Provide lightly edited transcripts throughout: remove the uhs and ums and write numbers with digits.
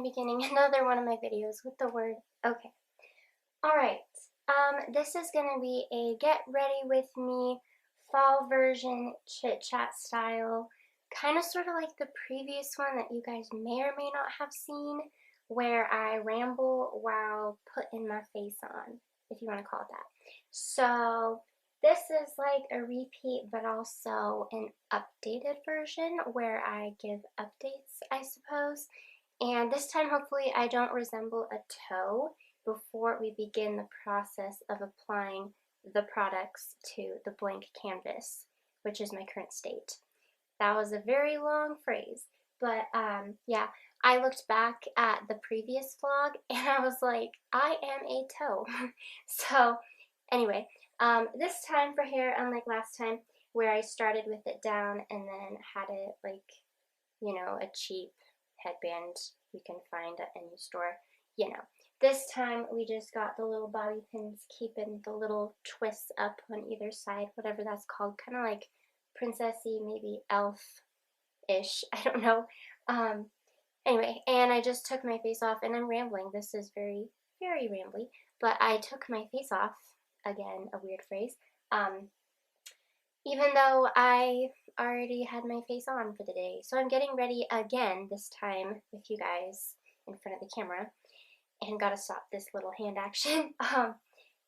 beginning another one of my videos with the word okay. Alright, this is gonna be a get ready with me fall version chit chat style, kind of sort of like the previous one that you guys may or may not have seen, where I ramble while putting my face on, if you want to call it that. So this is like a repeat, but also an updated version where I give updates, I suppose. And this time, hopefully, I don't resemble a toe before we begin the process of applying the products to the blank canvas, which is my current state. That was a very long phrase, but yeah, I looked back at the previous vlog and I was like, I am a toe. So anyway, this time for hair, unlike last time where I started with it down and then had it like, a cheap headband you can find at any store. This time we just got the little bobby pins keeping the little twists up on either side, whatever that's called, kind of like princessy, maybe elf-ish, I don't know. Anyway, and I just took my face off, and I'm rambling. This is very, very rambly, but I took my face off, again, a weird phrase, even though I already had my face on for the day. So I'm getting ready again, this time with you guys in front of the camera, and gotta stop this little hand action.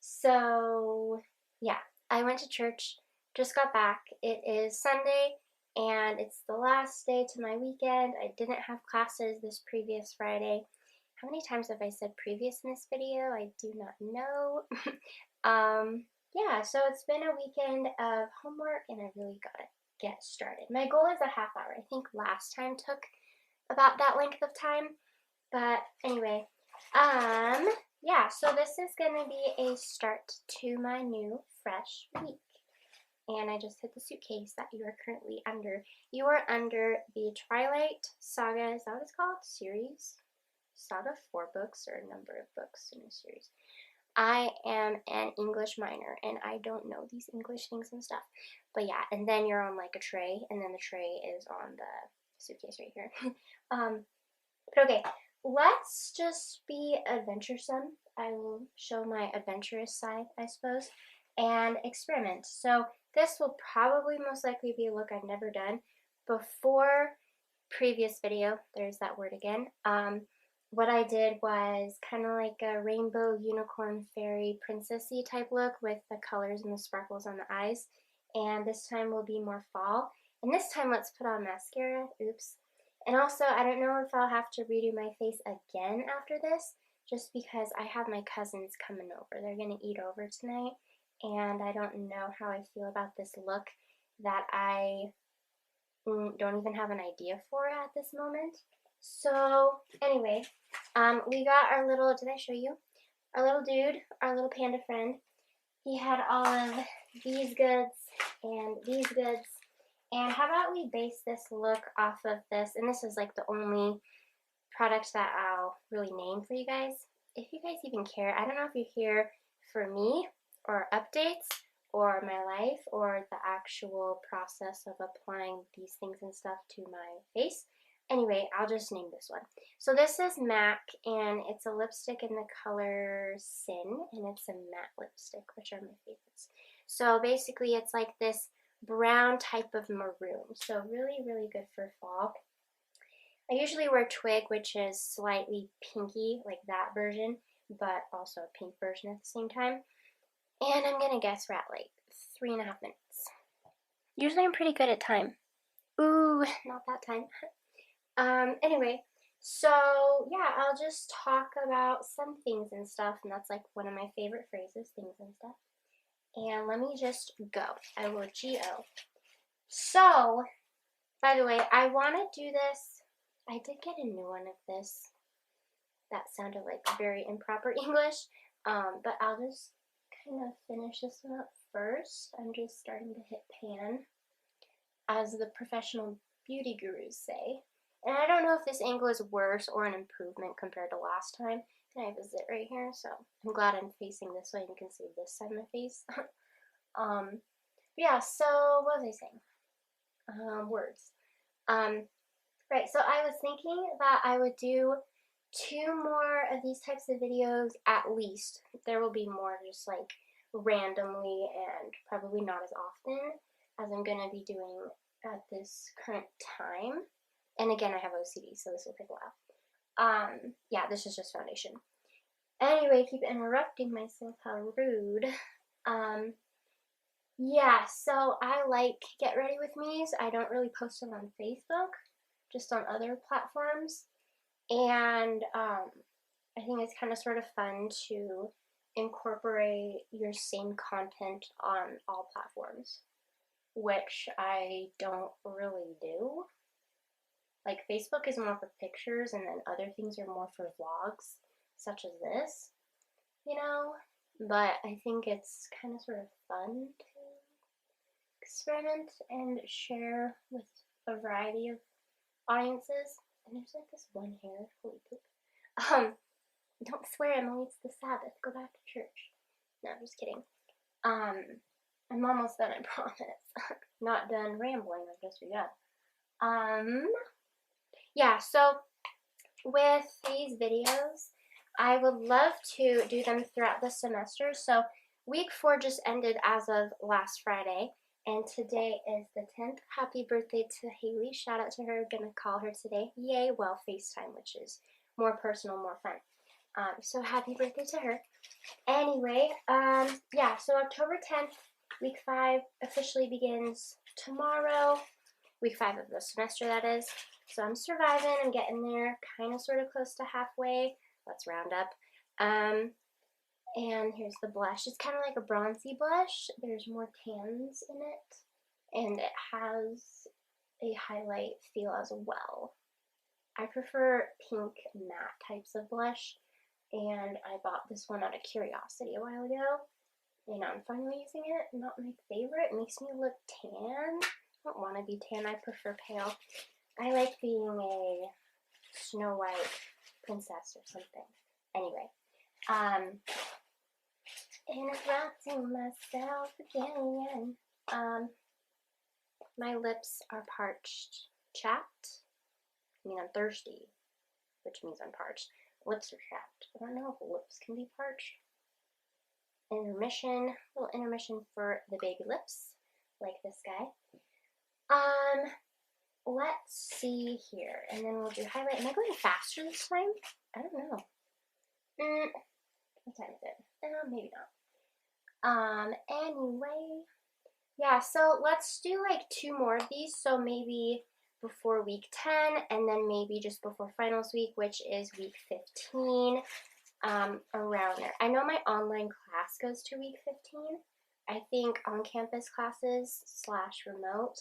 So yeah, I went to church, just got back. It is Sunday, and it's the last day to my weekend. I didn't have classes this previous Friday. How many times have I said previous in this video? I do not know. Yeah, so it's been a weekend of homework, and I really gotta get started. My goal is a half hour. I think last time took about that length of time, but anyway, yeah, so this is gonna be a start to my new fresh week. And I just hit the suitcase that you are currently under. You are under the Twilight Saga, is that what it's called? Series? Saga, 4 books, or a number of books in a series. I am an English minor, and I don't know these English things and stuff. But yeah, and then you're on like a tray, and then the tray is on the suitcase right here. But okay, let's just be adventuresome. I will show my adventurous side, I suppose, and experiment. So this will probably most likely be a look I've never done before. Previous video, there's that word again. What I did was kind of like a rainbow unicorn fairy princessy type look with the colors and the sparkles on the eyes. And this time will be more fall. And this time let's put on mascara. Oops. And also, I don't know if I'll have to redo my face again after this, just because I have my cousins coming over. They're going to eat over tonight, and I don't know how I feel about this look that I don't even have an idea for at this moment. So anyway, we got our little, did I show you? Our little dude, our little panda friend. He had all of these goods and these goods. And how about we base this look off of this, and this is like the only product that I'll really name for you guys. If you guys even care, I don't know if you're here for me, or updates, or my life, or the actual process of applying these things and stuff to my face. Anyway, I'll just name this one. So this is MAC, and it's a lipstick in the color Sin, and it's a matte lipstick, which are my favorites. So basically it's like this brown type of maroon, so really, really good for fall. I usually wear Twig, which is slightly pinky, like that version, but also a pink version at the same time. And I'm gonna guess we're at like 3.5 minutes. Usually I'm pretty good at time. Ooh, not that time. Anyway, so yeah, I'll just talk about some things and stuff, and that's like one of my favorite phrases, things and stuff. And let me just go. I will G-O. So, by the way, I want to do this. I did get a new one of this. That sounded like very improper English. But I'll just kind of finish this one up first. I'm just starting to hit pan, as the professional beauty gurus say. And I don't know if this angle is worse or an improvement compared to last time. And I have a zit right here, so I'm glad I'm facing this way and you can see this side of my face. Yeah, so what was I saying? Words. Right, so I was thinking that I would do 2 more of these types of videos at least. There will be more just like randomly and probably not as often as I'm going to be doing at this current time. And again, I have OCD, so this will take a while. Yeah, this is just foundation. Anyway, keep interrupting myself, how rude. Yeah, so I like Get Ready With Me's. I don't really post them on Facebook, just on other platforms. And I think it's kind of sort of fun to incorporate your same content on all platforms, which I don't really do. Like, Facebook is more for pictures, and then other things are more for vlogs, such as this, you know? But I think it's kind of sort of fun to experiment and share with a variety of audiences. And there's like this one hair, holy poop. Don't swear, Emily, it's the Sabbath, go back to church. No, I'm just kidding. I'm almost done, I promise. Not done rambling, I've just begun. Yeah, so with these videos, I would love to do them throughout the semester. So week 4 just ended as of last Friday, and today is the 10th. Happy birthday to Haley. Shout out to her. Gonna call her today. Yay, well, FaceTime, which is more personal, more fun. So happy birthday to her. Anyway, yeah, so October 10th, week 5 officially begins tomorrow. Week 5 of the semester, that is. So I'm surviving. I'm getting there, kind of sort of close to halfway. Let's round up. And here's the blush. It's kind of like a bronzy blush. There's more tans in it, and it has a highlight feel as well. I prefer pink matte types of blush, and I bought this one out of curiosity a while ago, and I'm finally using it. Not my favorite. It makes me look tan. I don't want to be tan. I prefer pale. I like being a Snow White princess or something. Anyway, interrupting myself again. My lips are parched, chapped. I mean, I'm thirsty, which means I'm parched. Lips are chapped. I don't know if lips can be parched. Intermission, little intermission for the baby lips, like this guy. Let's see here, and then we'll do highlight. Am I going faster this time? I don't know. What time is it? Maybe not. Anyway, yeah, so let's do like 2 more of these, so maybe before week 10, and then maybe just before finals week, which is week 15, around there. I know my online class goes to week 15. I think on-campus classes / remote,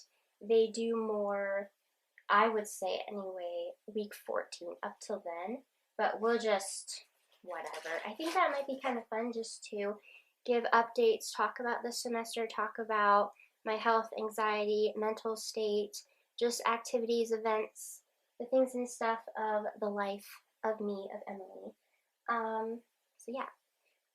they do more, I would say anyway, week 14 up till then, but we'll just, whatever. I think that might be kind of fun just to give updates, talk about the semester, talk about my health, anxiety, mental state, just activities, events, the things and stuff of the life of me, of Emily. So yeah.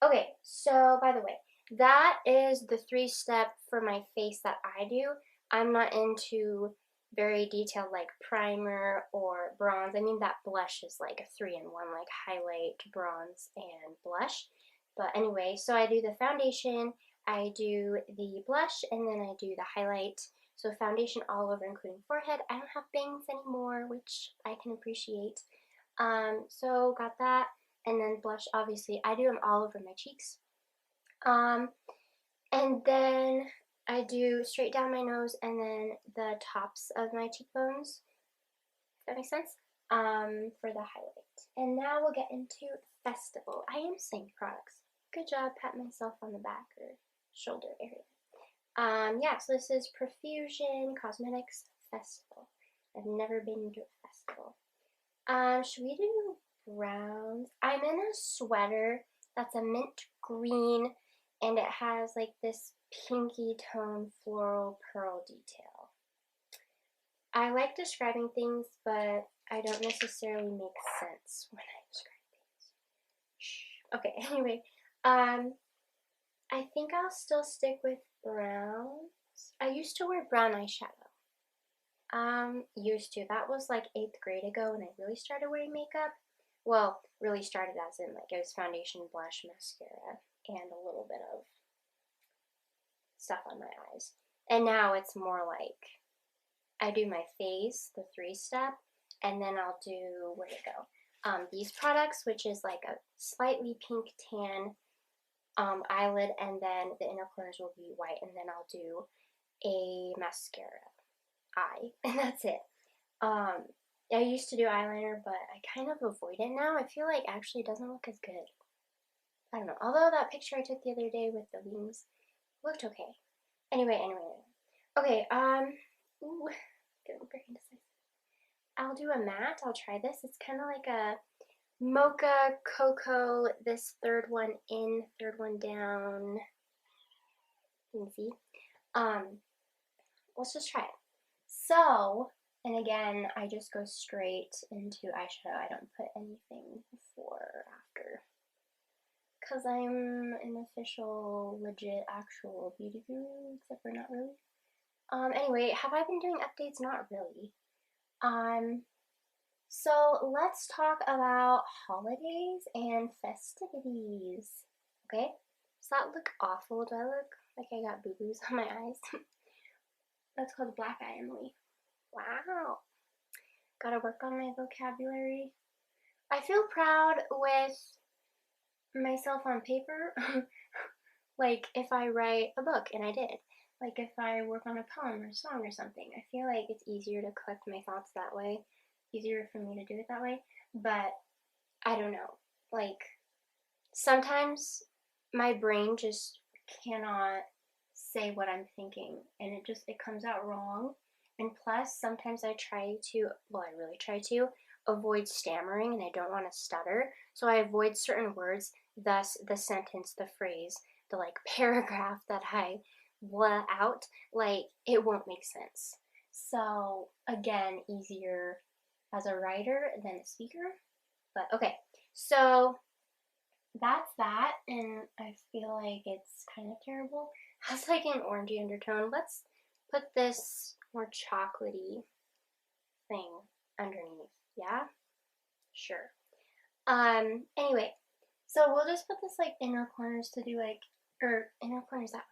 Okay, so by the way, that is the 3-step for my face that I do. I'm not into very detailed like primer or bronze. I mean, that blush is like a 3-in-1, like highlight, bronze, and blush. But anyway, so I do the foundation, I do the blush, and then I do the highlight. So foundation all over, including forehead. I don't have bangs anymore, which I can appreciate. So got that, and then blush, obviously. I do them all over my cheeks. And then I do straight down my nose and then the tops of my cheekbones. If that makes sense? For the highlight. And now we'll get into festival. I am saying products. Good job, pat myself on the back or shoulder area. Yeah, so this is Profusion Cosmetics Festival. I've never been to a festival. Should we do browns? I'm in a sweater that's a mint green, and it has like this pinky tone floral pearl detail. I like describing things, but I don't necessarily make sense when I describe things. Okay, anyway, I think I'll still stick with browns. I used to wear brown eyeshadow. Used to. That was like 8th grade ago when I really started wearing makeup. Well, really started as in like it was foundation, blush, mascara, and a little bit of stuff on my eyes. And now it's more like I do my face, the 3-step, and then I'll do, where'd it go? These products, which is like a slightly pink tan eyelid, and then the inner corners will be white, and then I'll do a mascara eye, and that's it. Um, I used to do eyeliner, but I kind of avoid it now. I feel like actually it doesn't look as good. I don't know. Although that picture I took the other day with the wings looked okay. Anyway. Okay, ooh, getting very indecisive. I'll do a matte. I'll try this. It's kind of like a mocha cocoa. This third one in, third one down. You can see. Let's just try it. So, and again, I just go straight into eyeshadow. I don't put anything before or after. Because I'm an official, legit, actual beauty guru, except for not really. Anyway, have I been doing updates? Not really. So let's talk about holidays and festivities. Okay? Does that look awful? Do I look like I got boo-boos on my eyes? That's called black eye, Emily. Wow. Gotta work on my vocabulary. I feel proud with myself on paper. Like if I write a book, and I did. Like if I work on a poem or a song or something. I feel like it's easier to collect my thoughts that way. Easier for me to do it that way. But I don't know. Like sometimes my brain just cannot say what I'm thinking, and it comes out wrong. And plus sometimes I really try to avoid stammering, and I don't want to stutter, so I avoid certain words, thus the sentence, the phrase, the like paragraph that I let out, like it won't make sense. So again, easier as a writer than a speaker. But okay, so that's that, and I feel like it's kind of terrible. It has like an orangey undertone. Let's put this more chocolatey thing underneath. Yeah? Sure. Anyway, so we'll just put this like inner corners to do like, or inner corners that way.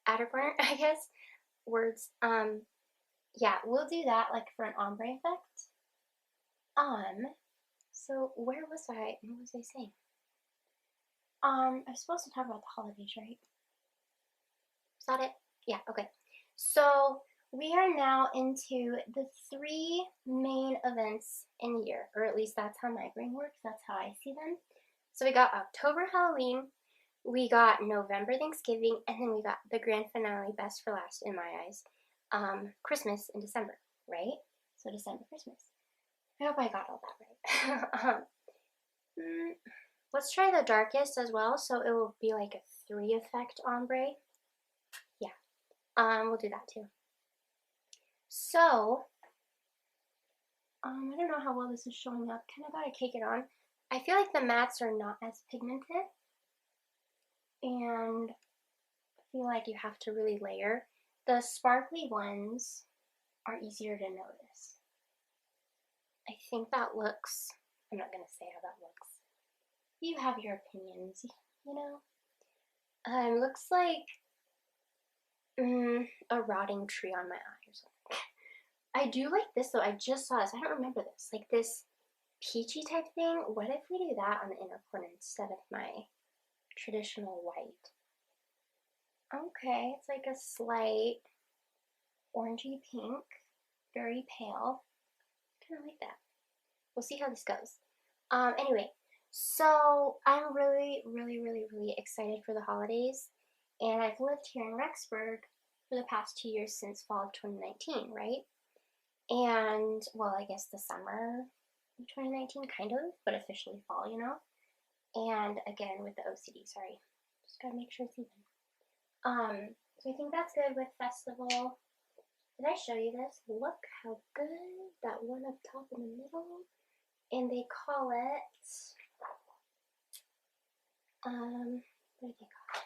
Outer corner, I guess. Words. Yeah, we'll do that like for an ombre effect. So where was I? What was I saying? I was supposed to talk about the holidays, right? Is that it? Yeah, okay. So we are now into the 3 main events in a year, or at least that's how my brain works. That's how I see them. So we got October Halloween, we got November Thanksgiving, and then we got the grand finale, best for last in my eyes, Christmas in December, right? So December, Christmas. I hope I got all that right. Let's try the darkest as well, so it will be like a 3 effect ombre. Yeah, we'll do that too. So, I don't know how well this is showing up. Kind of gotta cake it on. I feel like the mattes are not as pigmented, and I feel like you have to really layer. The sparkly ones are easier to notice. I think that looks, I'm not gonna say how that looks. You have your opinions, you know? Looks like a rotting tree on my eye or something. I do like this though. I just saw this. I don't remember this. Like this peachy type thing. What if we do that on the inner corner instead of my traditional white? Okay, it's like a slight orangey pink. Very pale. Kind of like that. We'll see how this goes. Anyway, so I'm really excited for the holidays. And I've lived here in Rexburg for the past 2 years since fall of 2019, right? And, well, I guess the summer of 2019, kind of, but officially fall, you know? And again, with the OCD, sorry. Just gotta make sure it's even. So I think that's good with festival. Did I show you this? Look how good, that one up top in the middle. And they call it, what do they call it?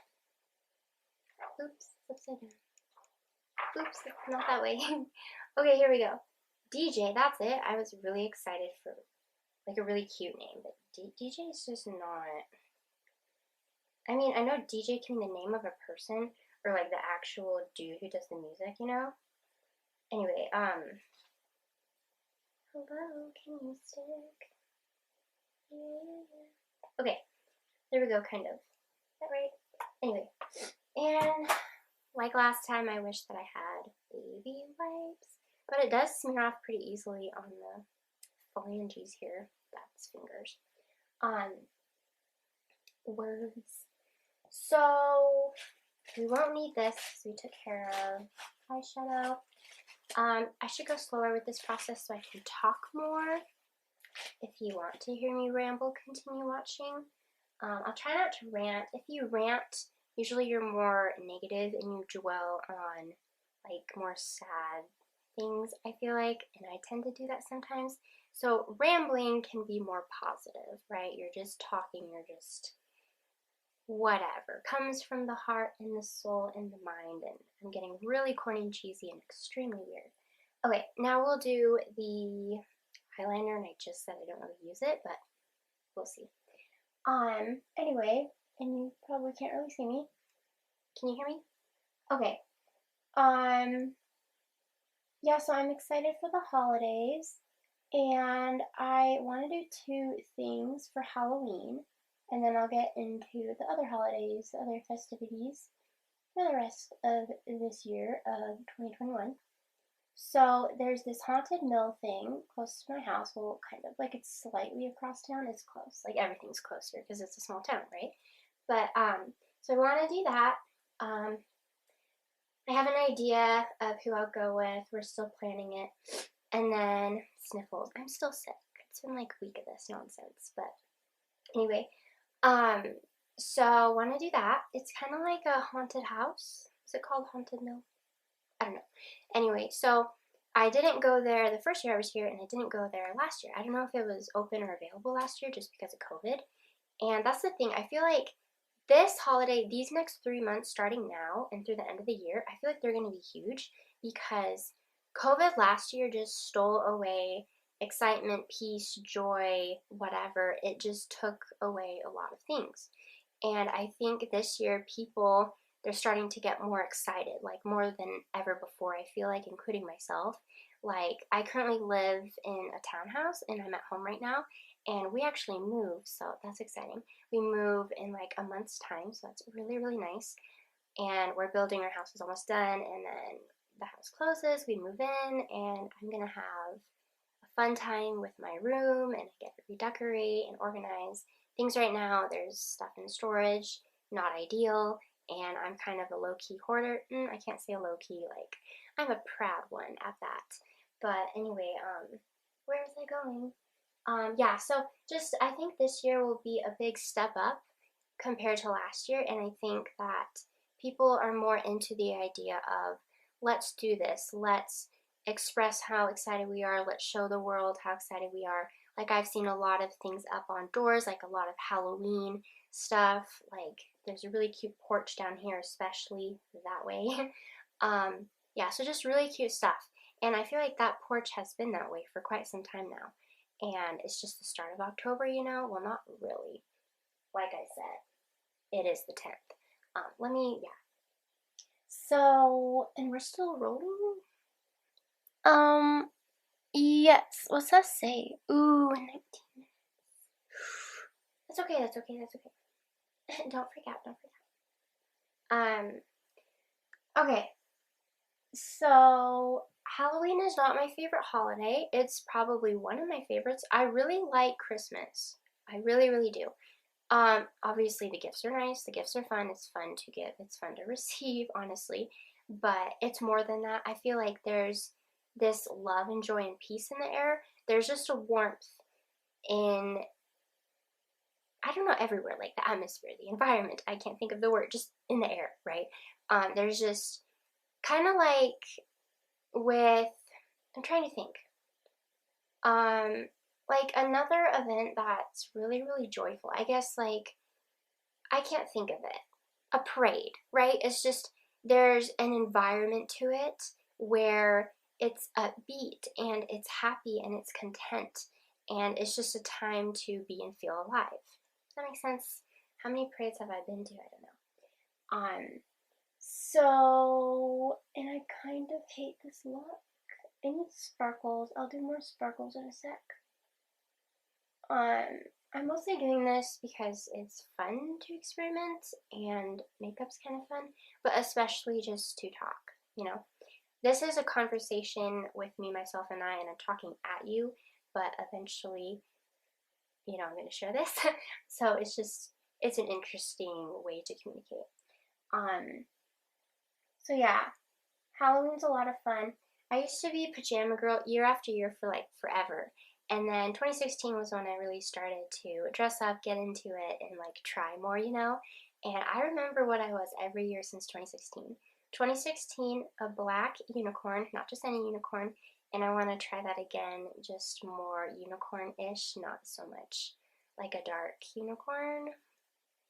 Oops, it's upside down. Oops, not that way. Okay, here we go. DJ, that's it. I was really excited for like a really cute name, but DJ is just not. I mean, I know DJ can be the name of a person or like the actual dude who does the music, you know? Anyway, hello, can you stick? Yeah. Okay, there we go, kind of. Is that right? Anyway, and like last time, I wish that I had baby wipes, but it does smear off pretty easily on the phalanges here. That's fingers. Words. So we won't need this because we took care of eyeshadow. I should go slower with this process so I can talk more. If you want to hear me ramble, continue watching. I'll try not to rant. If you rant, usually you're more negative and you dwell on like more sad things, I feel like, and I tend to do that sometimes. So rambling can be more positive, right? You're just talking, you're just whatever. Comes from the heart and the soul and the mind, and I'm getting really corny and cheesy and extremely weird. Okay, now we'll do the eyeliner, and I just said I don't really use it, but we'll see. Anyway, and you probably can't really see me. Can you hear me? Okay. Yeah, so I'm excited for the holidays, and I want to do two things for Halloween, and then I'll get into the other holidays, the other festivities for the rest of this year of 2021. So there's this haunted mill thing close to my house. Well, kind of like it's slightly across town. It's close. Like everything's close here because it's a small town, right? But so I want to do that. I have an idea of who I'll go with. We're still planning it. And then sniffles. I'm still sick. It's been like a week of this nonsense. But anyway, so I want to do that. It's kind of like a haunted house. Is it called Haunted Mill? I don't know. Anyway, so I didn't go there the first year I was here, and I didn't go there last year. I don't know if it was open or available last year just because of COVID. And that's the thing. I feel like this holiday, these next 3 months starting now and through the end of the year, I feel like they're going to be huge because COVID last year just stole away excitement, peace, joy, whatever. It just took away a lot of things. And I think this year people, they're starting to get more excited, like more than ever before, I feel like, including myself. Like, I currently live in a townhouse and I'm at home right now, and we actually move, so that's exciting. We move in like a month's time, so that's really, really nice. And we're building, our house is almost done, and then the house closes, we move in, and I'm gonna have a fun time with my room, and I get to redecorate and organize things. Right now there's stuff in storage, not ideal, and I'm kind of a low-key hoarder. I can't say a low-key, like, I'm a proud one at that. But anyway, where is I going? Yeah, so just, I think this year will be a big step up compared to last year, and I think that people are more into the idea of, let's do this, let's express how excited we are, let's show the world how excited we are. Like, I've seen a lot of things up on doors, like a lot of Halloween stuff. Like, there's a really cute porch down here, especially that way. Yeah, so just really cute stuff. And I feel like that porch has been that way for quite some time now. And it's just the start of October, you know? Well, not really. Like I said, it is the 10th. Yeah. So, and we're still rolling? Yes. What's that say? Ooh, 19 minutes. That's okay, that's okay, that's okay. Don't freak out, don't freak out. Okay. So, Halloween is not my favorite holiday. It's probably one of my favorites. I really like Christmas. I really, really do. Obviously the gifts are nice, the gifts are fun, it's fun to give, it's fun to receive, honestly. But it's more than that. I feel like there's this love and joy and peace in the air. There's just a warmth in, I don't know, everywhere, like the atmosphere, the environment. I can't think of the word, just in the air, right? There's just kind of like with, I'm trying to think. Like another event that's really, really joyful. I guess, like, I can't think of it. A parade, right? It's just, there's an environment to it where it's upbeat and it's happy and it's content. and it's just a time to be and feel alive. Does that make sense? How many parades have I been to? I don't know. So, and I kind of hate this look. I need sparkles. I'll do more sparkles in a sec. I'm mostly doing this because it's fun to experiment and makeup's kind of fun, but especially just to talk, you know. This is a conversation with me, myself, and I, and I'm talking at you, but eventually, you know, I'm going to share this. So it's an interesting way to communicate. Um, so yeah, Halloween's a lot of fun. I used to be a pajama girl year after year for like forever. And then 2016 was when I really started to dress up, get into it, and like try more, you know? And I remember what I was every year since 2016. 2016, a black unicorn, not just any unicorn, and I want to try that again, just more unicorn-ish, not so much like a dark unicorn.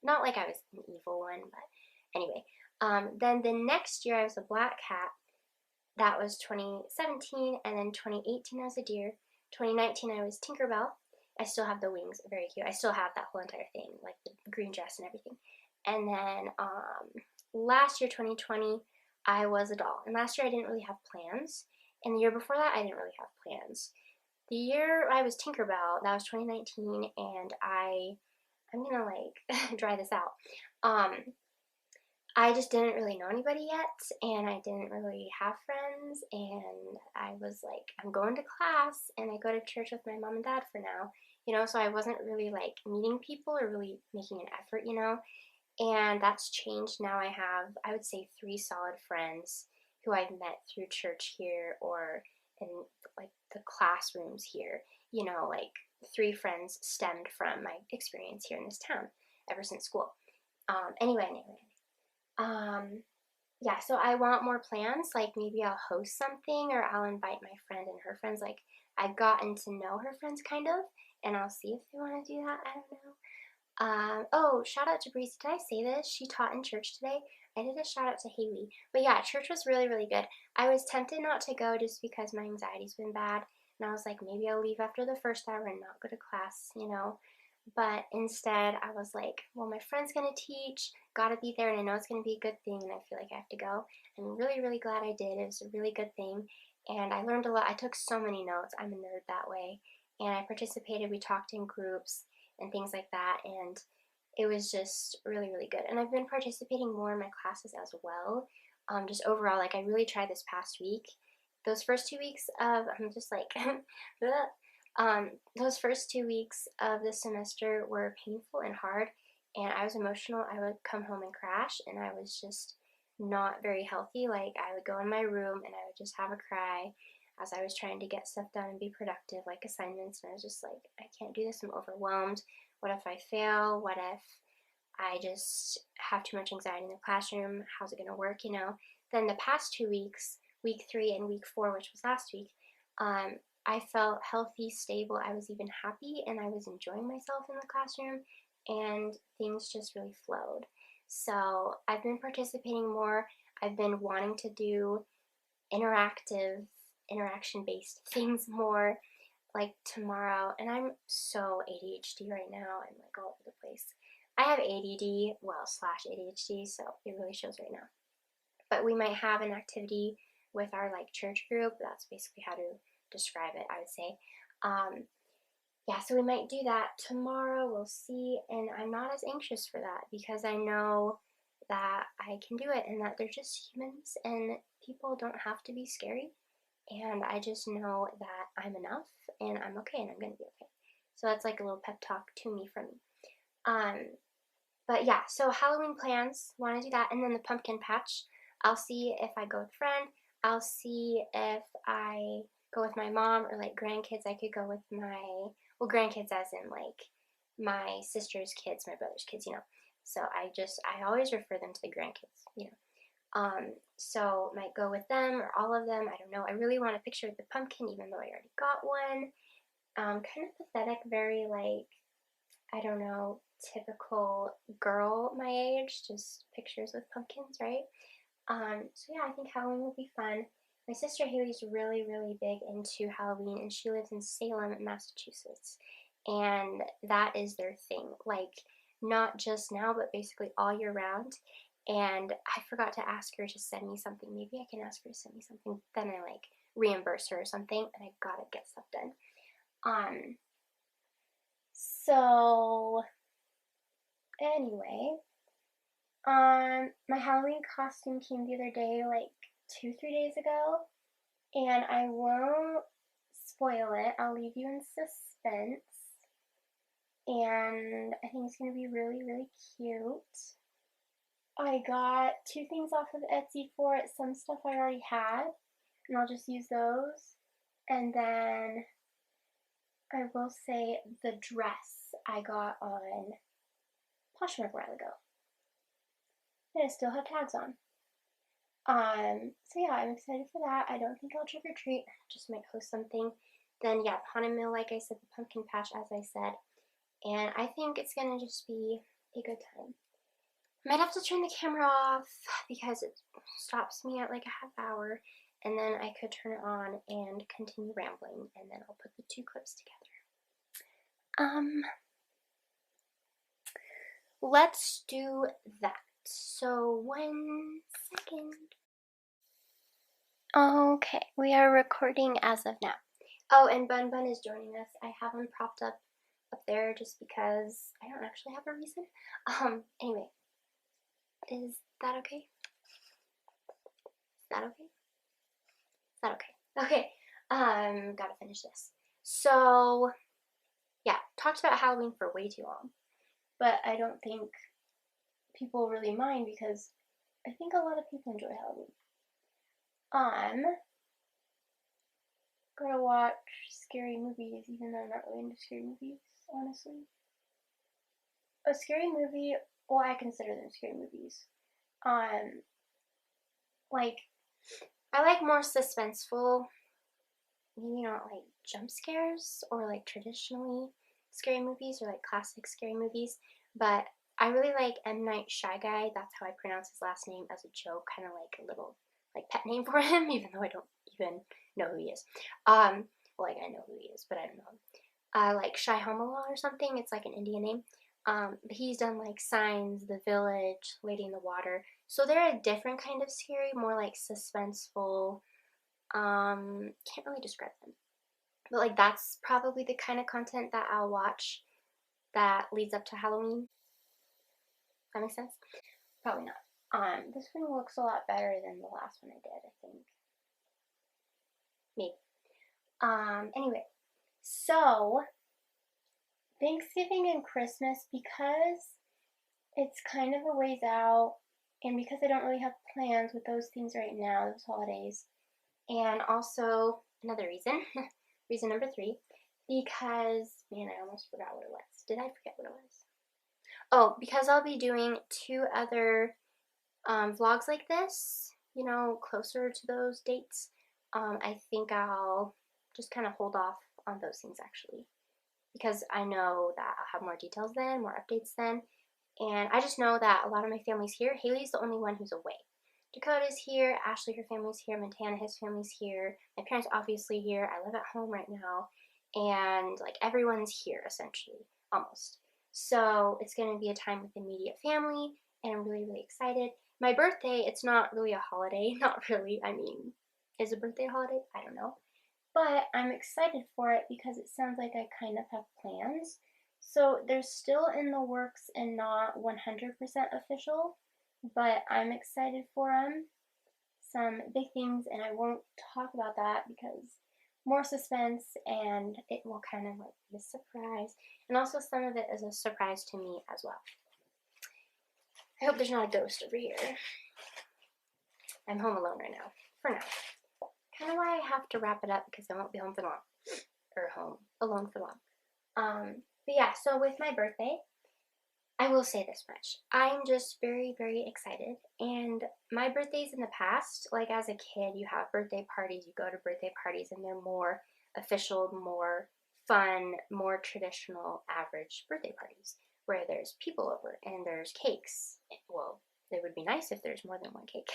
Not like I was an evil one, but anyway. Then the next year I was a black cat. That was 2017, and then 2018 I was a deer. 2019 I was Tinkerbell. I still have the wings, very cute. I still have that whole entire thing, like the green dress and everything. And then last year, 2020, I was a doll. And last year I didn't really have plans. And the year before that, I didn't really have plans. The year I was Tinkerbell, that was 2019, and I'm gonna like dry this out. I just didn't really know anybody yet, and I didn't really have friends, and I was like, I'm going to class, and I go to church with my mom and dad for now, you know, so I wasn't really like meeting people or really making an effort, you know, and that's changed. Now I have, I would say, 3 solid friends who I've met through church here or in like the classrooms here, you know, like 3 friends stemmed from my experience here in this town ever since school. Anyway. Yeah, so I want more plans. Like maybe I'll host something or I'll invite my friend and her friends. Like I've gotten to know her friends kind of, and I'll see if they want to do that. I don't know. Oh, shout out to Breezy. Did I say this? She taught in church today. I did a shout out to Haley. But yeah, church was really, really good. I was tempted not to go just because my anxiety's been bad. And I was like, maybe I'll leave after the first hour and not go to class, you know. But instead, I was like, well, my friend's going to teach, gotta be there, and I know it's going to be a good thing, and I feel like I have to go. I'm really, really glad I did. It was a really good thing, and I learned a lot. I took so many notes. I'm a nerd that way. And I participated. We talked in groups and things like that, and it was just really, really good. And I've been participating more in my classes as well. Just overall, like I really tried this past week. Those first 2 weeks of, I'm just like, those first 2 weeks of the semester were painful and hard, and I was emotional. I would come home and crash, and I was just not very healthy. Like, I would go in my room and I would just have a cry as I was trying to get stuff done and be productive, like assignments, and I was just like, I can't do this. I'm overwhelmed. What if I fail? What if I just have too much anxiety in the classroom? How's it going to work, you know? Then the past 2 weeks, week 3 and week 4, which was last week, I felt healthy, stable. I was even happy, and I was enjoying myself in the classroom, and things just really flowed. So I've been participating more. I've been wanting to do interactive, interaction-based things more, like tomorrow. And I'm so ADHD right now. I'm like all over the place. I have ADD, well, slash ADHD, so it really shows right now. But we might have an activity with our like church group. That's basically how to describe it, I would say. Yeah, so we might do that tomorrow. We'll see. And I'm not as anxious for that because I know that I can do it and that they're just humans and people don't have to be scary. And I just know that I'm enough and I'm okay and I'm going to be okay. So that's like a little pep talk to me from me. But yeah, so Halloween plans, want to do that. And then the pumpkin patch, I'll see if I go with a friend. I'll see if I go with my mom or like grandkids. I could go with my, well, grandkids as in like my sister's kids, my brother's kids, you know. So I always refer them to the grandkids, you know. So might go with them or all of them. I don't know. I really want a picture of the pumpkin, even though I already got one. Kind of pathetic, very like, I don't know, typical girl my age, just pictures with pumpkins, right? So yeah, I think Halloween will be fun. My sister Haley's really, really big into Halloween, and she lives in Salem, Massachusetts. And that is their thing. Like, not just now, but basically all year round. And I forgot to ask her to send me something. Maybe I can ask her to send me something. Then I like reimburse her or something, and I gotta get stuff done. So anyway, my Halloween costume came the other day, like 2, 3 days ago, and I won't spoil it. I'll leave you in suspense. And I think it's gonna be really, really cute. I got 2 things off of Etsy for it. Some stuff I already had, and I'll just use those. And then I will say the dress I got on Poshmark a while ago. And I still have tags on. So yeah, I'm excited for that. I don't think I'll trick or treat. Just might host something. Then yeah, Haunted Mill, like I said, the pumpkin patch, as I said. And I think it's gonna just be a good time. I might have to turn the camera off because it stops me at like a half hour, and then I could turn it on and continue rambling, and then I'll put the 2 clips together. Let's do that. So 1 second. Okay, we are recording as of now. Oh, and Bun Bun is joining us. I have him propped up there just because I don't actually have a reason. Anyway, is that okay? Is that okay? Is that okay? Okay, gotta finish this. So, yeah, talked about Halloween for way too long, but I don't think people really mind because I think a lot of people enjoy Halloween. Gonna watch scary movies, even though I'm not really into scary movies, honestly. A scary movie, well, I consider them scary movies. Like, I like more suspenseful, maybe not like jump scares or like traditionally scary movies or like classic scary movies, but I really like M. Night Shy Guy. That's how I pronounce his last name as a joke, kind of like a little like pet name for him, even though I don't even know who he is. Like I know who he is, but I don't know him. Like Shy Home Alone or something. It's like an Indian name. But he's done like Signs, The Village, Lady in the Water. So they're a different kind of scary, more like suspenseful. Can't really describe them. But like that's probably the kind of content that I'll watch that leads up to Halloween. That makes sense? Probably not. This one looks a lot better than the last one I did, I think. Maybe. Anyway, so Thanksgiving and Christmas, because it's kind of a ways out, and because I don't really have plans with those things right now, those holidays, and also another reason, reason number 3, because, man, I almost forgot what it was. Did I forget what it was? Oh, because I'll be doing 2 other vlogs like this, you know, closer to those dates. I think I'll just kind of hold off on those things actually, because I know that I'll have more details then, more updates then, and I just know that a lot of my family's here. Haley's the only one who's away. Dakota's here, Ashley, her family's here, Montana, his family's here, my parents obviously here, I live at home right now, and like everyone's here essentially, almost. So it's going to be a time with immediate family, and I'm really, really excited. My birthday, it's not really a holiday, not really, I mean, is a birthday a holiday? I don't know. But I'm excited for it because it sounds like I kind of have plans. So they're still in the works and not 100% official, but I'm excited for them. Some big things, and I won't talk about that because more suspense, and it will kind of like be a surprise. And also some of it is a surprise to me as well. I hope there's not a ghost over here. I'm home alone right now, for now. Kind of why I have to wrap it up because I won't be home for long. Or home alone for long. But yeah, so with my birthday, I will say this much. I'm just very, very excited. And my birthdays in the past, like as a kid, you have birthday parties, you go to birthday parties, and they're more official, more fun, more traditional, average birthday parties where there's people over and there's cakes. Well, it would be nice if there's more than one cake.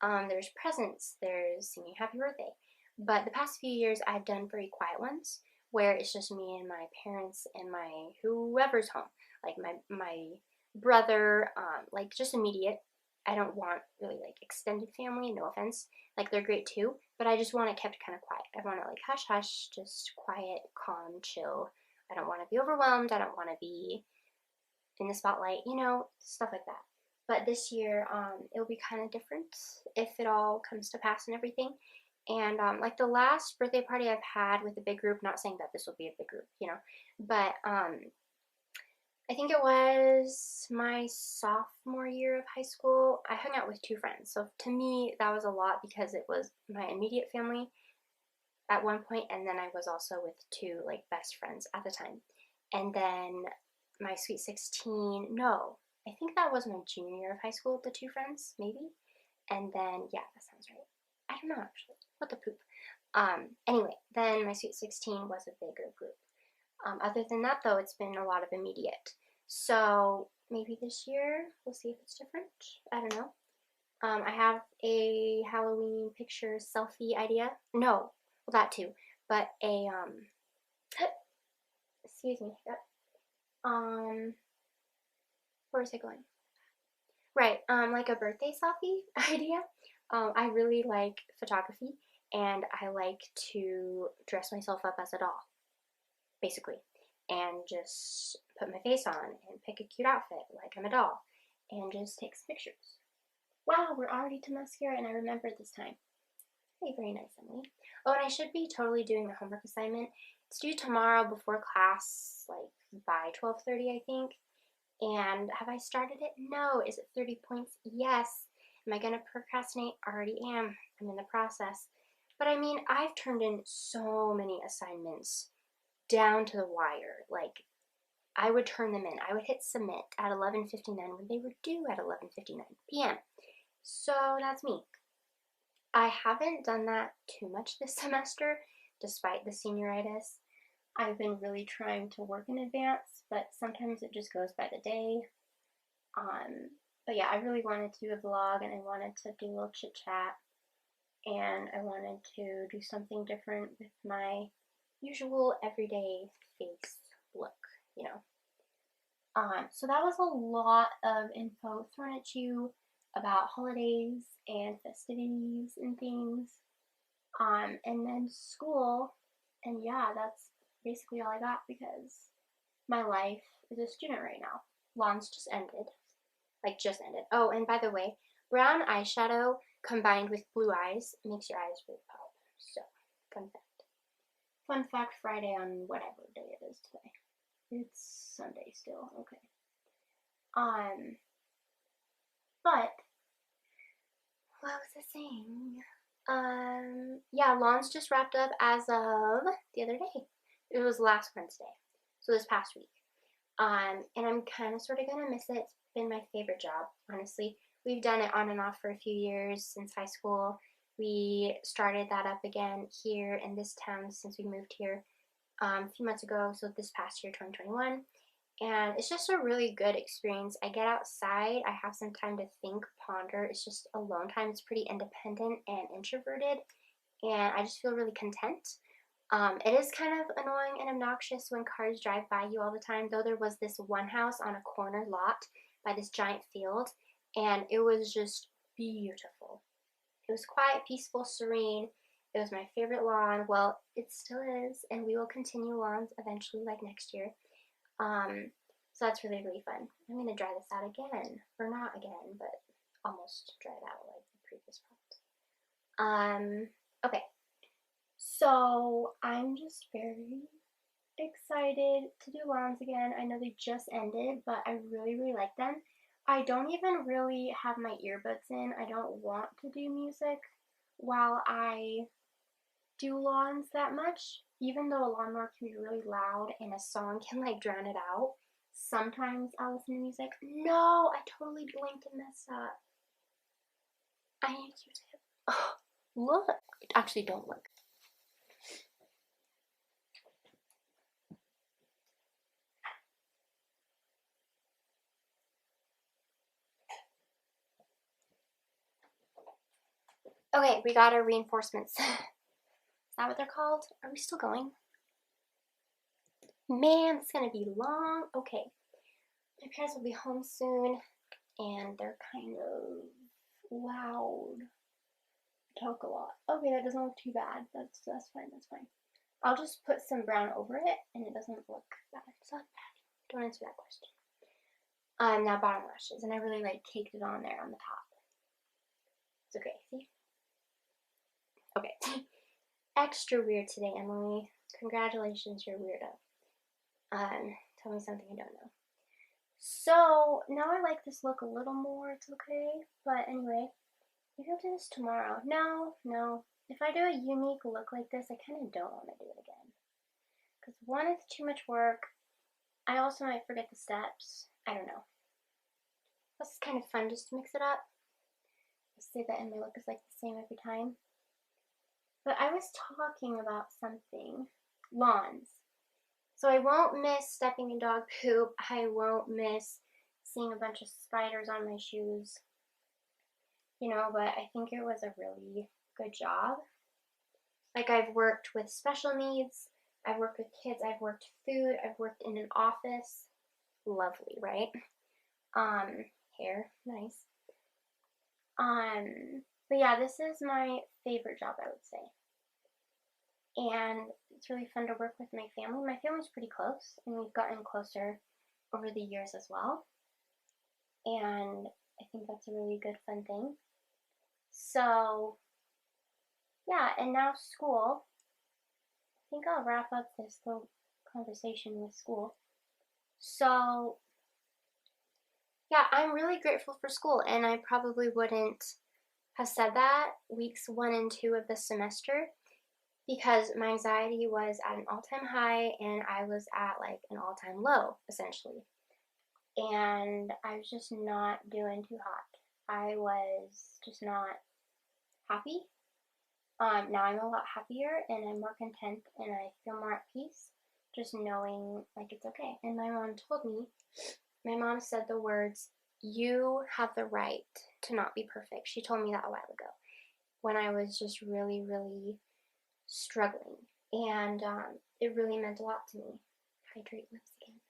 There's presents, there's singing happy birthday. But the past few years, I've done very quiet ones where it's just me and my parents and my whoever's home, like my brother, like just immediate. I don't want really like extended family, no offense. Like they're great too, but I just want it kept kind of quiet. I want it like hush hush, just quiet, calm, chill. I don't want to be overwhelmed. I don't want to be in the spotlight, stuff like that. But this year, it'll be kind of different if it all comes to pass and everything. And like the last birthday party I've had with a big group, not saying that this will be a big group, but I think it was my sophomore year of high school. I hung out with two friends. So to me, that was a lot because it was my immediate family at one point, and then I was also with two like best friends at the time. And then my sweet 16, no, I think that was my junior year of high school with the two friends, maybe. And then, yeah, that sounds right. I don't know actually. What the poop. Anyway, then my sweet 16 was a bigger group. Other than that, though, it's been a lot of immediate. So maybe this year we'll see if it's different. I don't know. I have a Halloween picture selfie idea. No, well that too, but a excuse me. Where was I going? Right, like a birthday selfie idea. I really like photography, and I like to dress myself up as a doll, basically, and just put my face on and pick a cute outfit like I'm a doll, and just take some pictures. Wow, we're already to mascara, and I remembered this time. Hey, very nice, Emily. Oh, and I should be totally doing the homework assignment. It's due tomorrow before class, like by 12:30, I think. And have I started it? No. Is it 30 points? Yes. Am I going to procrastinate? Already am. I'm in the process. But I mean, I've turned in so many assignments down to the wire. Like, I would turn them in. I would hit submit at 11:59 when they were due at 11:59 p.m. So that's me. I haven't done that too much this semester, despite the senioritis. I've been really trying to work in advance, but sometimes it just goes by the day. But yeah, I really wanted to do a vlog, and I wanted to do a little chit chat, and I wanted to do something different with my usual everyday face look, you know. So that was a lot of info thrown at you about holidays and festivities and things. And then school, and yeah, that's basically all I got because my life is a student right now. Lawns just ended. Like, just ended. Oh, and by the way, brown eyeshadow combined with blue eyes makes your eyes really pop. So, fun fact. Fun fact Friday on whatever day it is today. It's Sunday still, okay. But, what was I saying? Yeah, Lawns just wrapped up as of the other day. It was last Wednesday, so this past week. And I'm kind of sort of gonna miss it. It's been my favorite job, honestly. We've done it on and off for a few years since high school. We started that up again here in this town since we moved here a few months ago, so this past year, 2021. And it's just a really good experience. I get outside, I have some time to think, ponder. It's just alone time. It's pretty independent and introverted, and I just feel really content. It is kind of annoying and obnoxious when cars drive by you all the time, though there was this one house on a corner lot by this giant field, and it was just beautiful. It was quiet, peaceful, serene. It was my favorite lawn. Well, it still is, and we will continue lawns eventually, like next year. So that's really, really fun. I'm going to dry this out again, or not again, but almost dry it out like the previous part. Okay. So I'm just very excited to do lawns again. I know they just ended, but I really, really like them. I don't even really have my earbuds in. I don't want to do music while I do lawns that much. Even though a lawnmower can be really loud and a song can like drown it out, sometimes I'll listen to music. No, I totally blinked and messed up. I need to use it. Oh, look. Actually, don't look. Okay, we got our reinforcements. Is that what they're called? Are we still going? Man, it's gonna be long. Okay. My parents will be home soon, and they're kind of loud. Talk a lot. Okay, that doesn't look too bad. That's fine. That's fine. I'll just put some brown over it, and it doesn't look bad. It's not bad. Don't answer that question. Now bottom lashes, and I really like caked it on there on the top. It's okay. See? Okay. Extra weird today, Emily. Congratulations, you're a weirdo. Tell me something I don't know. So now I like this look a little more. It's okay, but anyway, maybe I'll do this tomorrow. No. If I do a unique look like this, I kind of don't want to do it again. Because one, it's too much work. I also might forget the steps. I don't know. This is kind of fun just to mix it up. I say that and my look is like the same every time. But I was talking about something. Lawns. So I won't miss stepping in dog poop. I won't miss seeing a bunch of spiders on my shoes. You know, but I think it was a really good job. Like, I've worked with special needs, I've worked with kids, I've worked food, I've worked in an office. Lovely, right? Hair, nice. But yeah, this is my favorite job, I would say. And it's really fun to work with my family. My family's pretty close, and we've gotten closer over the years as well. And I think that's a really good, fun thing. So, yeah, and now school. I think I'll wrap up this little conversation with school. So, yeah, I'm really grateful for school, and I probably wouldn't have said that weeks 1 and 2 of the semester because my anxiety was at an all-time high and I was at like an all-time low, essentially. And I was just not doing too hot. I was just not happy. Now I'm a lot happier and I'm more content and I feel more at peace just knowing like it's okay. And my mom told me, my mom said the words, "You have the right to not be perfect." She told me that a while ago when I was just really, really struggling. And it really meant a lot to me. Hydrate lips again.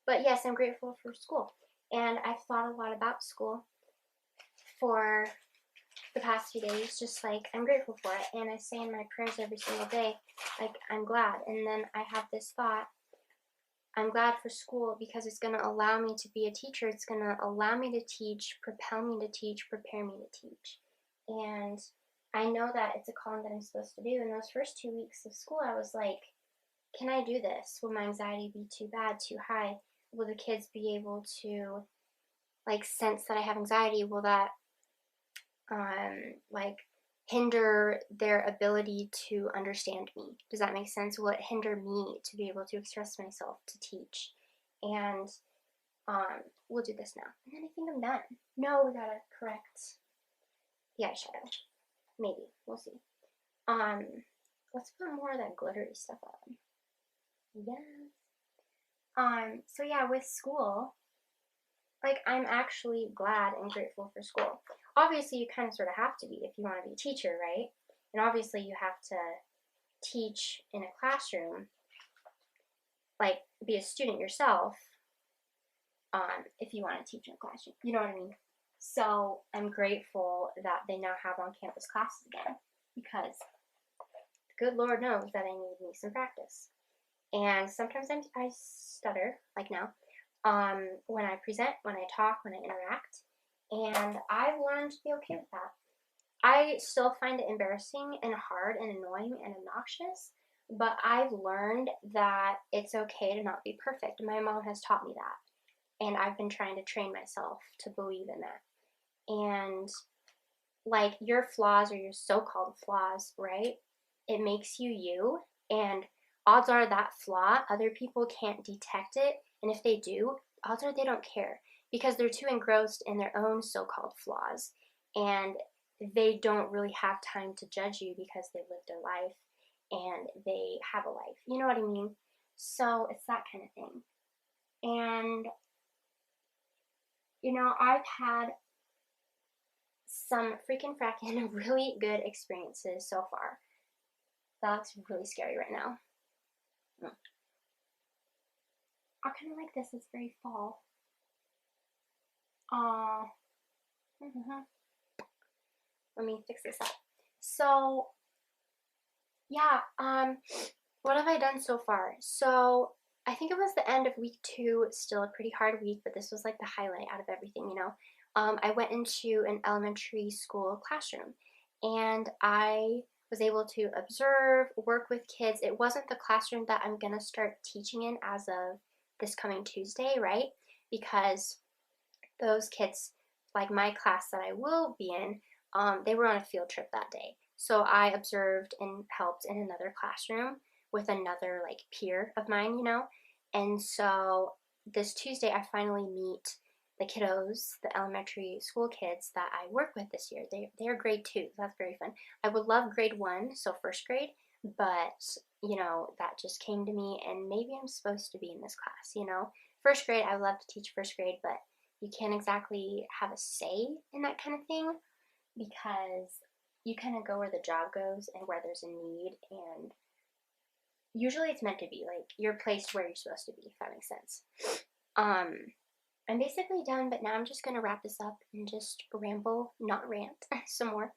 But yes, I'm grateful for school. And I've thought a lot about school for the past few days, just like I'm grateful for it. And I say in my prayers every single day, like I'm glad. And then I have this thought, I'm glad for school because it's going to allow me to be a teacher. It's going to allow me to teach, propel me to teach, prepare me to teach. And I know that it's a calling that I'm supposed to do. In those first 2 weeks of school, I was like, can I do this? Will my anxiety be too bad, too high? Will the kids be able to like sense that I have anxiety? Will that like hinder their ability to understand me? Does that make sense? Will it hinder me to be able to express myself, to teach? And we'll do this now. And then I think I'm done. No, we gotta correct the eyeshadow. Maybe. We'll see. Let's put more of that glittery stuff on. Yes. So yeah, with school, like I'm actually glad and grateful for school. Obviously, you kind of sort of have to be if you want to be a teacher, right? And obviously, you have to teach in a classroom, like be a student yourself, if you want to teach in a classroom. You know what I mean? So I'm grateful that they now have on-campus classes again because the good Lord knows that I need me some practice. And sometimes I stutter, like now, when I present, when I talk, when I interact. And I've learned to be okay with that. I still find it embarrassing and hard and annoying and obnoxious, but I've learned that it's okay to not be perfect. My mom has taught me that, and I've been trying to train myself to believe in that. And like your flaws or your so-called flaws, right? It makes you you, and odds are that flaw, other people can't detect it, and if they do, odds are they don't care because they're too engrossed in their own so-called flaws, and they don't really have time to judge you because they lived their life and they have a life. You know what I mean? So it's that kind of thing. And, you know, I've had some freaking fracking really good experiences so far. That looks really scary right now. I kind of like this. It's very fall. Let me fix this up. So yeah, what have I done so far? So I think it was the end of week 2. Still a pretty hard week, but this was like the highlight out of everything, you know. I went into an elementary school classroom, and I was able to observe, work with kids. It wasn't the classroom that I'm gonna start teaching in as of this coming Tuesday, right? Because those kids, like my class that I will be in, they were on a field trip that day. So I observed and helped in another classroom with another like peer of mine, you know. And so this Tuesday I finally meet the kiddos, the elementary school kids that I work with this year. They're grade 2, so that's very fun. I would love grade 1, so first grade, but you know, that just came to me, and maybe I'm supposed to be in this class, you know. First grade, I would love to teach first grade, but you can't exactly have a say in that kind of thing, because you kind of go where the job goes and where there's a need, and usually it's meant to be like you're placed where you're supposed to be, if that makes sense. I'm basically done, but now I'm just gonna wrap this up and just ramble, not rant, some more.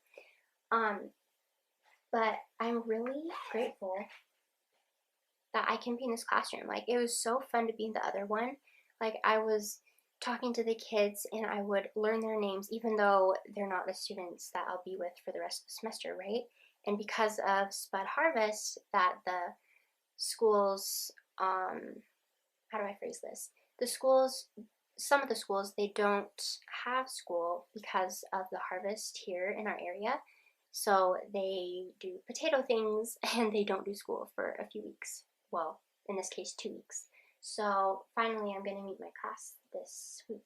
But I'm really grateful that I can be in this classroom. Like, it was so fun to be in the other one. Like, I was talking to the kids and I would learn their names, even though they're not the students that I'll be with for the rest of the semester, right? And because of Spud Harvest, that the schools, how do I phrase this? The schools, some of the schools, they don't have school because of the harvest here in our area. So they do potato things and they don't do school for a few weeks. Well, in this case, 2 weeks. So finally, I'm going to meet my class this week.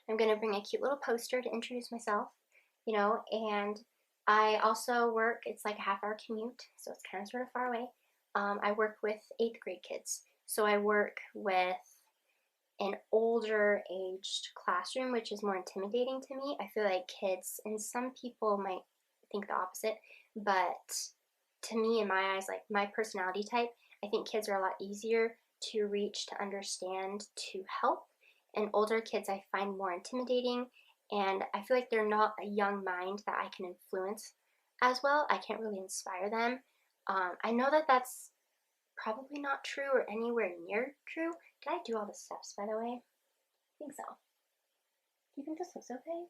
I'm going to bring a cute little poster to introduce myself, you know, and I also work, it's like a half-hour commute, so it's kind of sort of far away. I work with 8th grade kids. So I work with an older aged classroom, which is more intimidating to me. I feel like kids, and some people might think the opposite, but to me, in my eyes, like my personality type, I think kids are a lot easier to reach, to understand, to help. And older kids I find more intimidating, and I feel like they're not a young mind that I can influence as well. I can't really inspire them. I know that that's probably not true or anywhere near true. Did I do all the steps, by the way? I think so. Do you think this looks okay?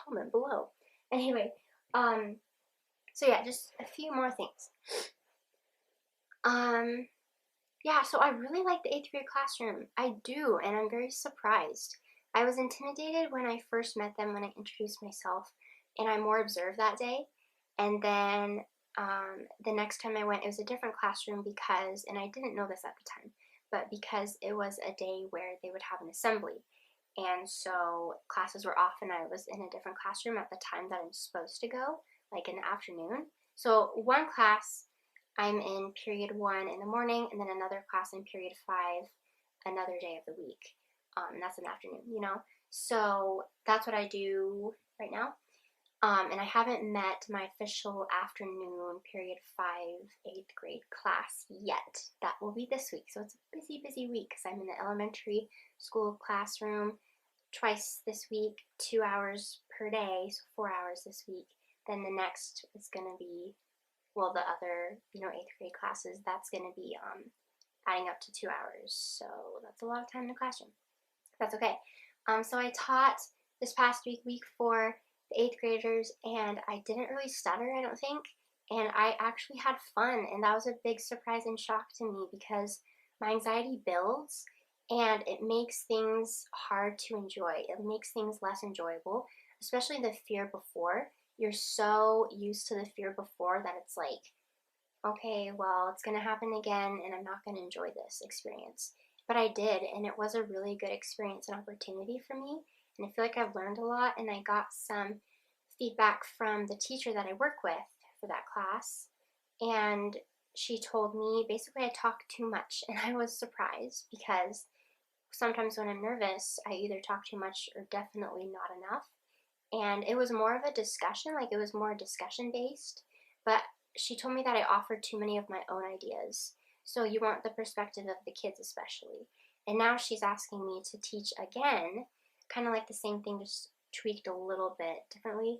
Comment below. Anyway, so yeah, just a few more things. Yeah, so I really like the 8th grade classroom. I do, and I'm very surprised. I was intimidated when I first met them, when I introduced myself, and I more observed that day. And then the next time I went, it was a different classroom because, and I didn't know this at the time, but because it was a day where they would have an assembly. And so classes were off and I was in a different classroom at the time that I'm supposed to go, like in the afternoon. So one class I'm in period 1 in the morning, and then another class in period 5 another day of the week. And that's in the afternoon, you know? So that's what I do right now. And I haven't met my official afternoon period 5 8th grade class yet. That will be this week. So it's a busy, busy week because I'm in the elementary school classroom twice this week, 2 hours per day, so 4 hours this week. Then the next is going to be, well, the other, you know, 8th grade classes, that's going to be adding up to 2 hours. So that's a lot of time in the classroom. That's okay. So I taught this past week, week 4, the 8th graders, and I didn't really stutter, I don't think, and I actually had fun, and that was a big surprise and shock to me because my anxiety builds and it makes things hard to enjoy. It makes things less enjoyable, especially the fear before. You're so used to the fear before that it's like, okay, well, it's gonna happen again and I'm not gonna enjoy this experience. But I did, and it was a really good experience and opportunity for me. And I feel like I've learned a lot, and I got some feedback from the teacher that I work with for that class. And she told me basically I talk too much, and I was surprised because sometimes when I'm nervous, I either talk too much or definitely not enough. And it was more of a discussion, like it was more discussion based, but she told me that I offered too many of my own ideas. So you want the perspective of the kids especially. And now she's asking me to teach again, kind of like the same thing, just tweaked a little bit differently,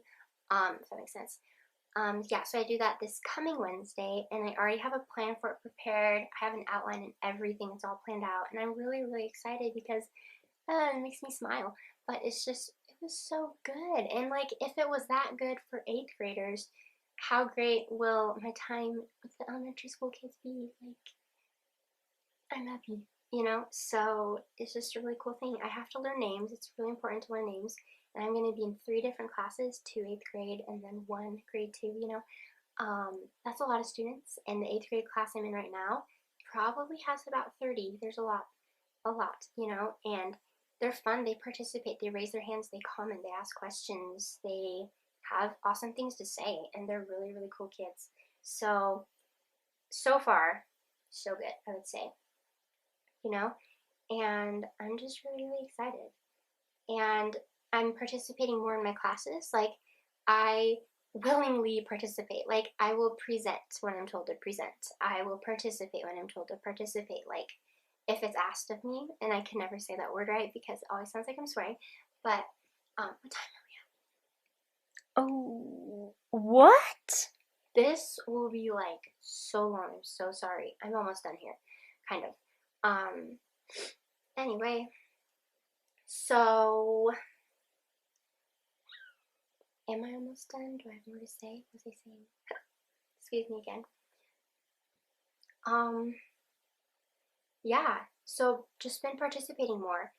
if that makes sense. Yeah, so I do that this coming Wednesday, and I already have a plan for it prepared. I have an outline and everything. It's all planned out, and I'm really, really excited because it makes me smile. But it's just, it was so good. And like, if it was that good for 8th graders, how great will my time with the elementary school kids be? Like, I'm happy, you know? So it's just a really cool thing. I have to learn names. It's really important to learn names. And I'm going to be in 3 different classes, 2 8th grade and then 1 grade 2, you know? That's a lot of students. And the 8th grade class I'm in right now probably has about 30. There's a lot, you know? And they're fun. They participate. They raise their hands. They comment. They ask questions. They have awesome things to say. And they're really, really cool kids. So, so far, so good, I would say, you know? And I'm just really, really excited. And I'm participating more in my classes. Like, I willingly participate. Like, I will present when I'm told to present. I will participate when I'm told to participate. Like, if it's asked of me, and I can never say that word right because it always sounds like I'm swearing. But what time are we at? Oh, what? This will be like so long. I'm so sorry. I'm almost done here, kind of. Anyway, so am I almost done? Do I have more to say? Was I saying? Excuse me again. Yeah. So just been participating more.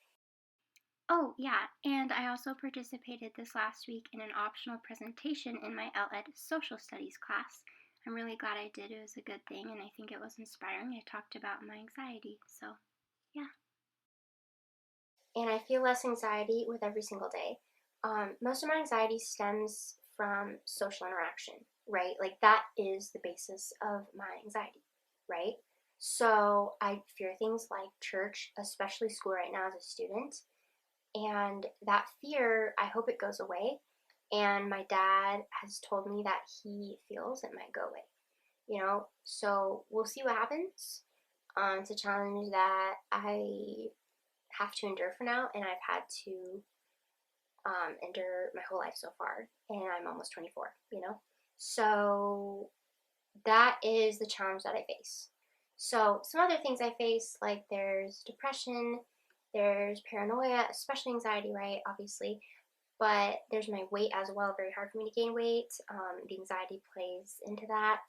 Oh, yeah, and I also participated this last week in an optional presentation in my LED social studies class. I'm really glad I did. It was a good thing, and I think it was inspiring. I talked about my anxiety, so yeah. And I feel less anxiety with every single day. Most of my anxiety stems from social interaction, right? Like that is the basis of my anxiety, right? So I fear things like church, especially school right now as a student. And that fear, I hope it goes away. And my dad has told me that he feels it might go away, you know? So we'll see what happens. It's a challenge that I have to endure for now, and I've had to endure my whole life so far, and I'm almost 24, you know? So that is the challenge that I face. So some other things I face, like there's depression, there's paranoia, especially anxiety, right? Obviously. But there's my weight as well, very hard for me to gain weight. The anxiety plays into that,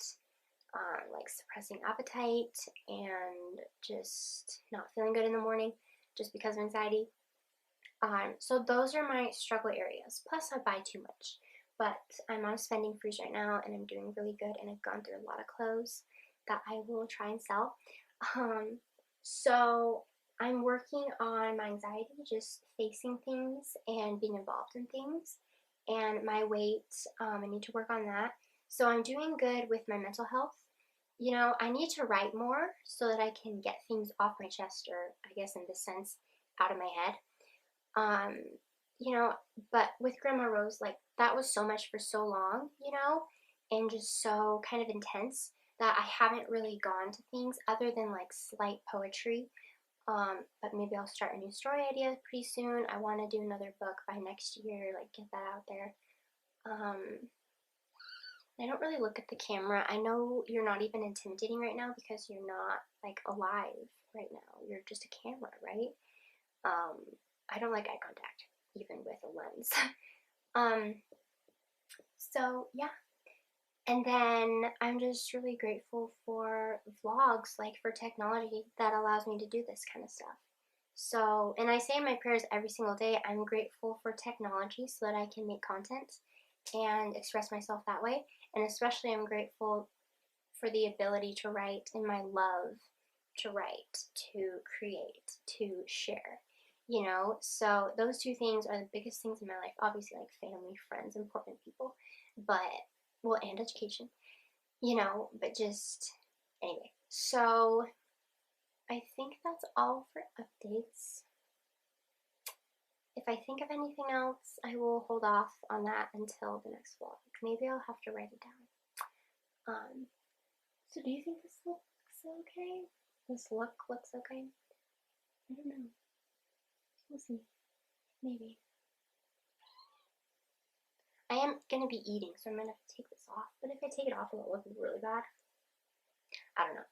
like suppressing appetite and just not feeling good in the morning just because of anxiety. So those are my struggle areas. Plus, I buy too much. But I'm on a spending freeze right now, and I'm doing really good, and I've gone through a lot of clothes that I will try and sell. Um, so I'm working on my anxiety, just facing things and being involved in things. And my weight, I need to work on that. So I'm doing good with my mental health. You know, I need to write more so that I can get things off my chest, or I guess in this sense, out of my head. Um, you know, but with Grandma Rose, like that was so much for so long, you know, and just so kind of intense that I haven't really gone to things other than like slight poetry. But maybe I'll start a new story idea pretty soon. I want to do another book by next year, like get that out there. I don't really look at the camera. I know you're not even intimidating right now because you're not like alive right now. You're just a camera, right? Um, I don't like eye contact, even with a lens. um, so yeah. And then I'm just really grateful for vlogs, like for technology that allows me to do this kind of stuff. So, and I say in my prayers every single day, I'm grateful for technology so that I can make content and express myself that way. And especially, I'm grateful for the ability to write and my love to write, to create, to share. You know, so those two things are the biggest things in my life. Obviously, like family, friends, important people, but well, and education, you know, but just anyway. So I think that's all for updates. if I think of anything else, I will hold off on that until the next vlog. Maybe I'll have to write it down. So do you think this looks okay? This look looks okay? I don't know. We'll see. Maybe. I am gonna be eating, so I'm gonna have to take this off. But if I take it off, will it look really bad? I don't know.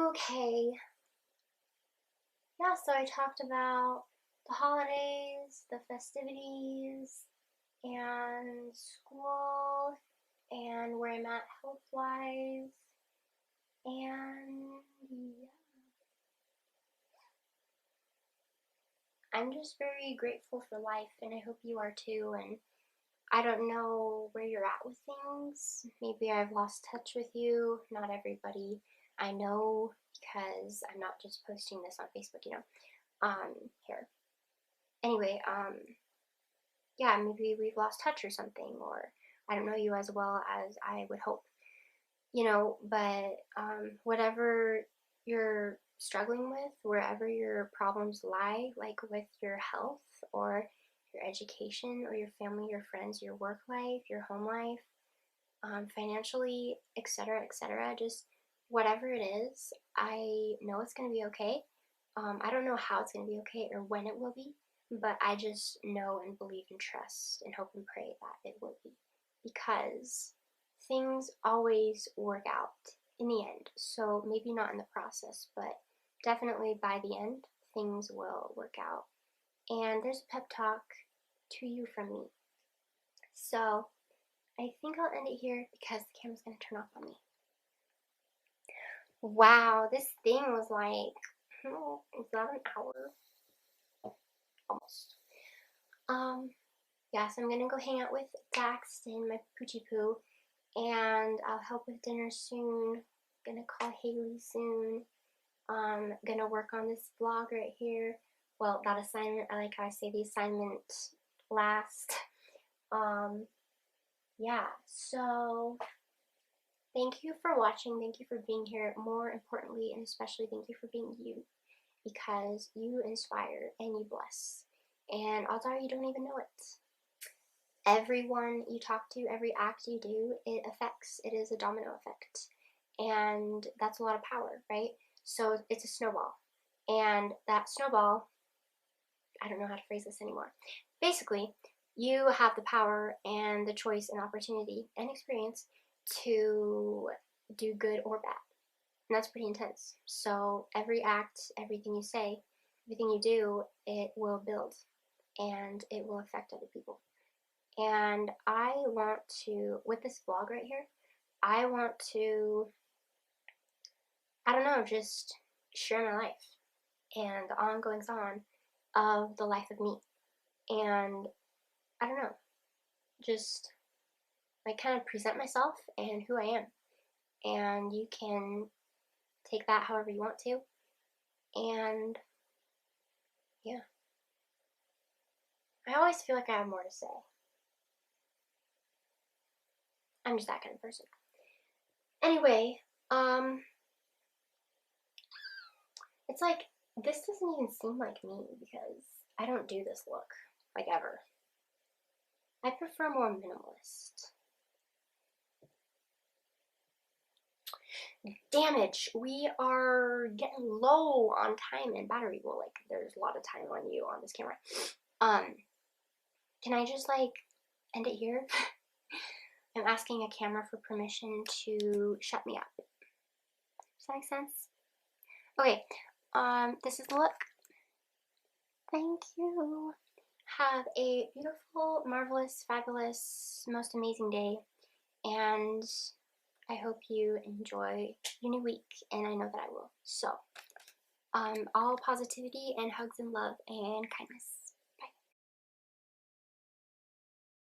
Okay. Yeah, so I talked about the holidays, the festivities, and school, and where I'm at health-wise, and yeah. I'm just very grateful for life, and I hope you are too, and I don't know where you're at with things. Maybe I've lost touch with you. Not everybody I know, because I'm not just posting this on Facebook, here. Anyway, yeah, maybe we've lost touch or something, or I don't know you as well as I would hope, but whatever you're struggling with, wherever your problems lie, like with your health or your education or your family, your friends, your work life, your home life, financially, etc., just whatever it is, I know it's going to be okay. I don't know how it's going to be okay or when it will be, but I just know and believe and trust and hope and pray that it will be, because things always work out in the end. So maybe not in the process, but definitely by the end, things will work out. And there's a pep talk to you from me. So I think I'll end it here because the camera's going to turn off on me. Wow, this thing was like, is that an hour? Almost. Yeah, so I'm gonna go hang out with Dax and my Poochie Poo, and I'll help with dinner soon. Gonna call Haley soon. Gonna work on this vlog right here. Well, that assignment, I like how I say the assignment last. Yeah, so thank you for watching. Thank you for being here. More importantly, and especially, thank you for being you, because you inspire and you bless. And odds are you don't even know it. Everyone you talk to, every act you do, it affects. It is a domino effect. And that's a lot of power, right? So it's a snowball. And that snowball, I don't know how to phrase this anymore. Basically, you have the power and the choice and opportunity and experience to do good or bad. And that's pretty intense. So every act, everything you say, everything you do, it will build and it will affect other people. And I want to, with this vlog right here, I want to, I don't know, just share my life and the ongoings on of the life of me. And I don't know, just like kind of present myself and who I am. And you can take that however you want to. And yeah, I always feel like I have more to say. I'm just that kind of person. Anyway, it's like, this doesn't even seem like me because I don't do this look, like, ever. I prefer more minimalist. Damage, we are getting low on time and battery. Well, like, there's a lot of time on you on this camera. Can I just, like, end it here? I'm asking a camera for permission to shut me up. Does that make sense? Okay, this is the look. Thank you. Have a beautiful, marvelous, fabulous, most amazing day, and I hope you enjoy your new week, and I know that I will. So, all positivity and hugs and love and kindness.